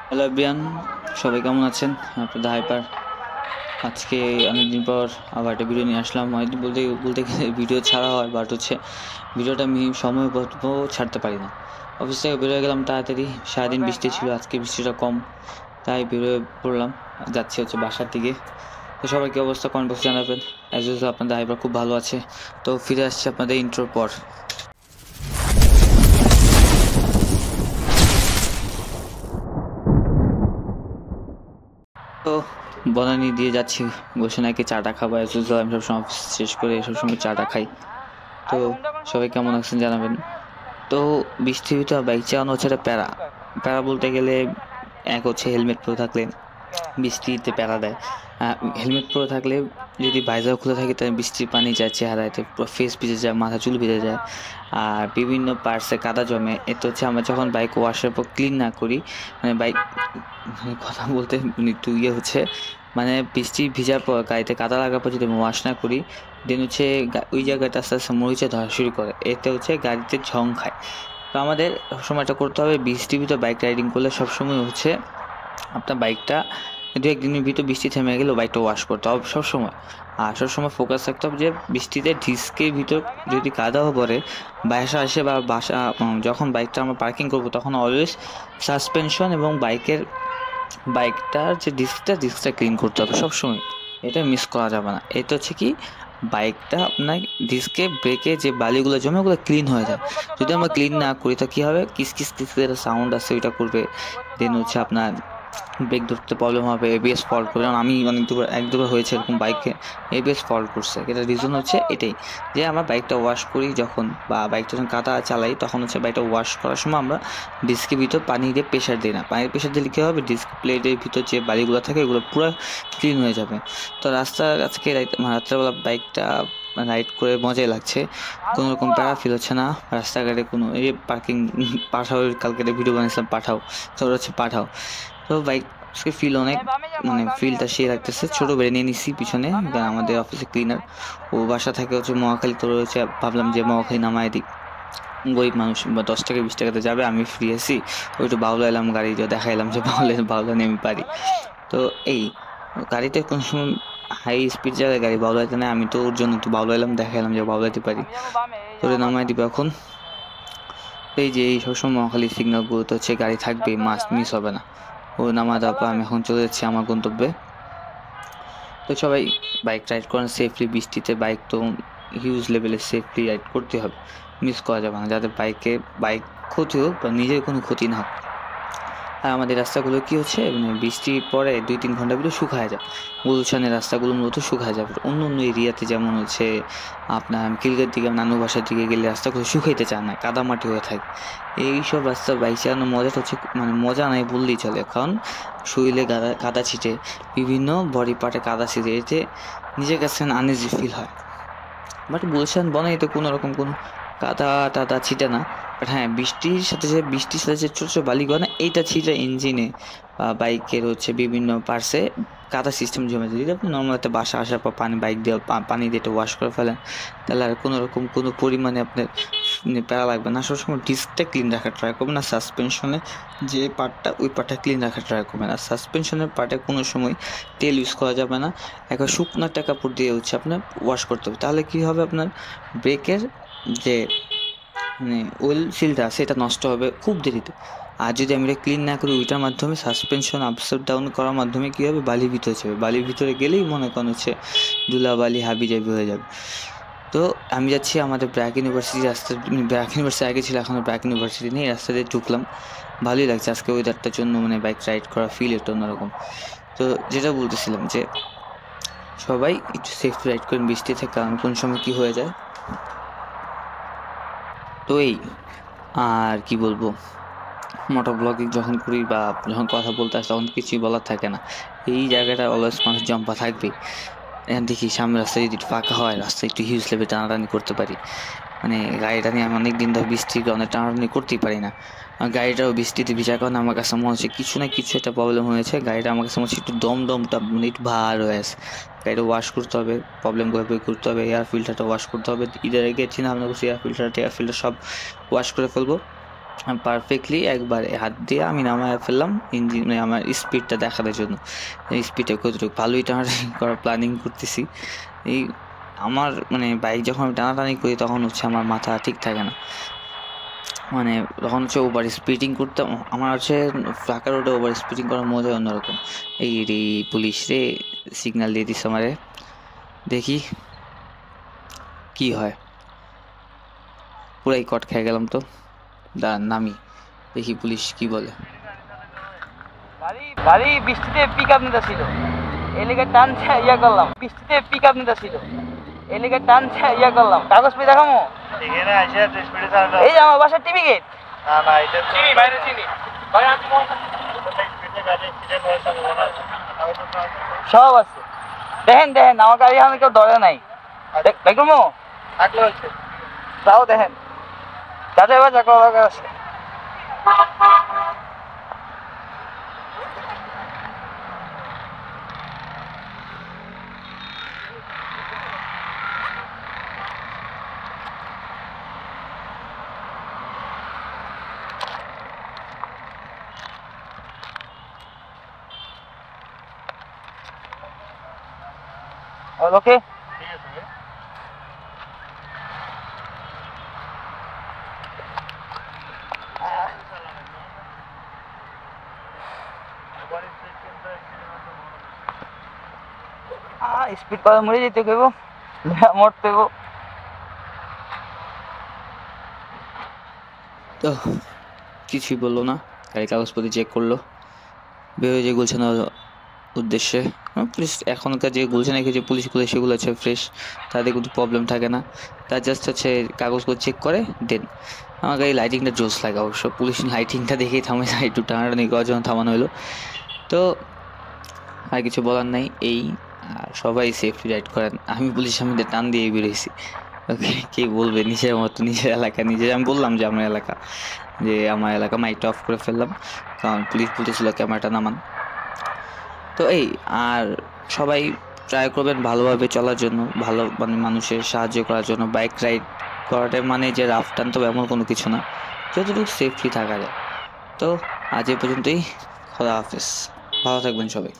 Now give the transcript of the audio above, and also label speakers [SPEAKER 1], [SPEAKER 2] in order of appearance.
[SPEAKER 1] Hello everyone, সবাই কেমন আছেন? আপনাদের হাইপার আজকে অনেকদিন পর আবার একটা ভিডিও নিয়ে আসলাম। অনেকদিন বলতে বলতে গেলে ভিডিও ছাড়া হয়, বাট ভিডিওটা আমি সময় মতো ছাড়তে পারি না। অফিস থেকে বেরোয় গেলাম তাড়াতাড়ি, সারাদিন বৃষ্টি ছিল, আজকে বৃষ্টিটা কম, তাই বেরোয় পড়লাম, যাচ্ছি বাসার দিকে। তো সবার কী অবস্থা কমেন্ট বক্সে জানাবেন। অ্যাজ ইউজুয়াল আপনাদের হাইপার খুব ভালো আছে। তো ফিরে আসছি আপনাদের ইন্ট্রোর পর। তো বনানী দিয়ে যাচ্ছি গোসেনাকে চাটা খাবো। অ্যাজ ইউজুয়াল আমি সবসময় অফিস শেষ করে সবসময় চাটা খাই। তো সবাই কেমন আছেন জানাবেন। তো বৃষ্টির ভিতরে বাইক চালানো হচ্ছে একটা প্যারা। প্যারা বলতে গেলে এক হচ্ছে হেলমেট পরে থাকলে বৃষ্টিতে প্যারা দেয়। হেলমেট পরে থাকলে যদি ভাইজার খুলে থাকে তাহলে বৃষ্টির পানি যায় চেহারাতে, পুরো ফেস ভিজে যায়, মাথা চুল ভিজে যায়, আর বিভিন্ন পার্টসে কাদা জমে। এতে হচ্ছে আমরা যখন বাইক ওয়াশের পর ক্লিন না করি, মানে বাইক কথা বলতে একটু হচ্ছে, মানে বৃষ্টি ভিজার পর গাড়িতে কাদা লাগার পর যদি ওয়াশ না করি, দেন হচ্ছে ওই জায়গাটা আস্তে আস্তে মরিচে ধরা শুরু করে, এতে হচ্ছে গাড়িতে ঝং খায়। তো আমাদের সবসময় এটা করতে হবে, বৃষ্টির ভিতর বাইক রাইডিং করলে সবসময় হচ্ছে আপনার বাইকটা দু একদিনের ভিতর বৃষ্টি থেমে গেলেও বাইকটা ওয়াশ করতে হবে সবসময়। আর সবসময় ফোকাস রাখতে হবে যে বৃষ্টিতে ডিস্কের ভিতর যদি কাদাও পড়ে, বাসা আসে বা বাসা যখন বাইকটা আমরা পার্কিং করবো তখন অলওয়েজ সাসপেনশন এবং বাইকটার যে ডিস্কটা ক্লিন করতে হবে সবসময়, এটা মিস করা যাবে না। এটা হচ্ছে কি, বাইকটা আপনার ডিস্কে ব্রেকে যে বালিগুলো জমে ওগুলো ক্লিন হয়ে যায়। যদি আমরা ক্লিন না করি তো কী হবে, কিস কিস কিস করে সাউন্ড আসে, ওইটা করবে। দেন হচ্ছে আপনার ব্রেক ধরতে প্রবলেম হবে, এবিএস ফল্ট করবে। যেমন আমি এক দুবার হয়েছে এরকম, বাইকে এবিএস ফল্ট করছে। এটার রিজন হচ্ছে এটাই, যে আমরা বাইকটা ওয়াশ করি যখন, বা বাইকটা যখন কাদা চালাই তখন হচ্ছে বাইকটা ওয়াশ করার সময় আমরা ডিস্কের ভিতর পানি দিয়ে প্রেশার দিই না। পানির প্রেশার দিলে কী হবে, ডিস্ক প্লেটের ভিতর যে বালিগুলো থাকে ওগুলো পুরো ক্লিন হয়ে যাবে। তো আজকে রাত্রেবেলা বাইকটা রাইড করে মজাই লাগছে, কোনো রকম প্যারা ফিল হচ্ছে না রাস্তাঘাটে। কোনো এই পার্কিং পাঠাও, কালকে ভিডিও বানিয়েছিলাম পাঠাও, তো হচ্ছে পাঠাও। তো বাইক আজকে ফিল অনেক, মানে ফিলটা সে লাগতেছে। ছোটো বেড়ে নিয়ে নিচ্ছি পিছনে, আমাদের অফিসে ক্লিনার, ও বাসা থাকে হচ্ছে মহাখালী। তো রয়েছে, ভাবলাম যে মহাখালী নামায় দিই, গরিব মানুষ বা 10 টাকা 20 টাকাতে যাবে, আমি ফ্রি আছি। ওই একটু বাউলা এলাম, গাড়ি দেখাইলাম যে বাউলা নিয়ে আমি পারি। তো এই গাড়িতে কোনো সময় হাই স্পিড জায়গায় গাড়ি বাউলাইতে নেয়, আমি তো ওর জন্য একটু বাউলা এলাম, দেখাইলাম যে বাউলাইতে পারি। তোরে নামাই দিবে এখন। এই যে এই সবসময় মহাখালী সিগন্যালগুলোতে হচ্ছে গাড়ি থাকবে, মাস্ট মিস হবে না। ও নামা দেওয়ার পর আমি এখন চলে যাচ্ছি আমার গন্তব্যে। তো সবাই বাইক রাইড করেন সেফলি। বৃষ্টিতে বাইক তো হিউজ লেভেলে সেফলি রাইড করতে হবে, মিস করা যাবে না, যাতে বাইক ক্ষতি হোক বা নিজের কোনো ক্ষতি না হোক। আর আমাদের রাস্তাগুলো কী হচ্ছে, মানে বৃষ্টির পরে 2-3 ঘন্টা ভিতরে শুকায় যায়। গুলশানের রাস্তাগুলো মূলত শুকায় যাবে। অন্য অন্য এরিয়াতে যেমন হচ্ছে আপনার কিলগের দিকে, নানু বাসার দিকে গেলে রাস্তাগুলো শুকাইতে চায় না, কাদামাটি হয়ে থাকে। এইসব রাস্তার বাইক চালানোর মজাটা হচ্ছে, মানে মজা নাই বললেই চলে, কারণ শরীরে কাদা ছিটে, বিভিন্ন বডি পার্টে কাদা ছিটে, এতে নিজের কাছে আনইজি ফিল হয়। বাট গুলশান বনাইতে কোনো রকম কোনো কাদা টাদা ছিটে না। বাট হ্যাঁ, বৃষ্টির সাথে যে ছোটো ছোটো বালিগুলো না, এইটা ছিটে ইঞ্জিনে বা বাইকের হচ্ছে বিভিন্ন পার্টসে কাদা সিস্টেম জমে যায়। যদি আপনি নর্মাল বাসা আসার পর বাইক দিয়ে পানি দিয়ে এটা ওয়াশ করে ফেলেন, তাহলে আর কোনো রকম কোনো পরিমাণে আপনার প্যারা লাগবে না। সবসময় ডিস্কটা ক্লিন রাখার ট্রাই করবেন, আর সাসপেনশনে যে পার্টটা, ওই পার্টটা ক্লিন রাখার ট্রাই করবেন। আর সাসপেনশনের পার্টে কোনো সময় তেল ইউজ করা যাবে না, একবার শুকনো একটা কাপড় দিয়ে হচ্ছে আপনার ওয়াশ করতে হবে। তাহলে কী হবে, আপনার ব্রেকের যে মানে ওয়েল সিলটা সেটা নষ্ট হবে খুব দেরিতে। আর যদি আমি এটা ক্লিন না করি, ওইটার মাধ্যমে সাসপেনশন আপসাইড ডাউন করার মাধ্যমে কী হবে, বালির ভিতরে যাবে। বালির ভিতরে গেলেই মনে করেন হচ্ছে ধুলাবালি হাবি জাবি হয়ে যাবে। তো আমি যাচ্ছি আমাদের ব্র্যাক ইউনিভার্সিটি রাস্তা, ব্র্যাক ইউনিভার্সিটি আগে ছিল, এখন ব্র্যাক ইউনিভার্সিটি নেই, রাস্তা দিয়ে ঢুকলাম। ভালোই লাগছে আজকে ওয়েদারটার জন্য, মানে বাইক রাইড করা ফিল একটু অন্যরকম। তো যেটা বলতেছিলাম যে সবাই একটু সেফ রাইড করেন বৃষ্টি থেকে, কারণ কোন সময় কী হয়ে যায়। তো এই আর কি বলবো, মোটর ব্লগিং যখন করি বা যখন কথা বলতে আসে তখন কিছুই বলার থাকে না। এই জায়গাটা অলওয়েজ মানুষ জম্পা থাকবে। এখন দেখি সামনে রাস্তা যদি একটু ফাঁকা হয়, রাস্তায় একটু হিউজ লেভেল টানাটানি করতে পারি। মানে গাড়িটা নিয়ে আমি অনেক দিন ধরে বৃষ্টির কারণে টানাটানি করতেই পারি না। গাড়িটাও বৃষ্টিতে ভিজার কারণে আমার কাছে মনে হচ্ছে কিছু না কিছু একটা প্রবলেম হয়েছে। গাড়িটা আমার কাছে মনে হচ্ছে একটু দমটা মানে একটু ভার হয়ে আছে। গাড়িটা ওয়াশ করতে হবে, প্রবলেম করতে হবে, এয়ার ফিল্টারটা ওয়াশ করতে হবে। ঈদের আগে চিন্তা ভাবনা করছি এয়ার ফিল্টার সব ওয়াশ করে ফেলবো। পারফেক্টলি একবারে হাত দিয়ে আমি নামায় ফেললাম ইঞ্জিন, মানে আমার স্পিডটা দেখানোর জন্য, স্পিডটা কতটুকু ভালোই টানাটানি করার প্ল্যানিং করতেছি। এই আমার মানে বাইক যখন আমি টানাটানি করি তখন হচ্ছে আমার মাথা ঠিক থাকে না, মানে তখন হচ্ছে ওভার স্পিডিং করতাম। আমার হচ্ছে ফাঁকা রোডে ওভার স্পিডিং করার মজাই অন্যরকম। এই রে পুলিশ রে সিগন্যাল দিয়ে দিচ্ছে আমারে, দেখি কি হয়। পুরাই কট খেয়ে গেলাম তো, দাঁড়ান নামি দেখি পুলিশ কি বলে।
[SPEAKER 2] গাড়ি বৃষ্টিতে পিক আপ নিতে ছিল, এলাকা টান ইয়া করলাম, বৃষ্টিতে পিক আপ নিতে ছিল, এলাকা টান ইয়া করলাম, কাগজ পেয়ে দেখামো। এই যে আমার বাসার টিভি গেট। সব আছে, দেখেন দেখেন আমার গাড়ি এখন কেউ ধরে নাই, দেখবো তাও দেখেন যাদের বাজা করা আছে। ওকে স্পিড করে মরে যেতে কইব, মরতে হইব।
[SPEAKER 1] তো কিছুই বললো না, গাড়ি কাগজপত্র চেক করলো, বেরোয় যে গুলশানের উদ্দেশ্যে। পুলিশ এখনকার যে গুলশানে যে পুলিশগুলো সেগুলো হচ্ছে ফ্রেশ, তাদের কোনো প্রবলেম থাকে না, তার জাস্ট হচ্ছে কাগজপত্র চেক করে দেন। আমার গাড়ি লাইটিংটা জোস লাগে অবশ্য, পুলিশ লাইটিংটা দেখেই থামে, একটু টানাটানি করার জন্য থামানো হলো। তো আর কিছু বলার নাই, এই আর সবাই সেফটি রাইড করেন। আমি পুলিশের সামনে টান দিয়ে বেরোইছি, ওকে কে বলবে নিজের মতো নিজের এলাকা নিজে। আমি বললাম যে আমার এলাকা, যে আমার এলাকা মাইকটা অফ করে ফেললাম, কারণ পুলিশ বলতেছিল ক্যামেরাটা নামান। তো এই আর সবাই ট্রাই করবেন ভালোভাবে চলার জন্য, ভালো মানে মানুষের সাহায্য করার জন্য। বাইক রাইড করাটা মানে যে রাফ টান তো এমন কোনো কিছু না, যতটুকু সেফটি থাকা যায়। তো আজ এ পর্যন্তই, খোদা হাফেজ, ভালো থাকবেন সবাই।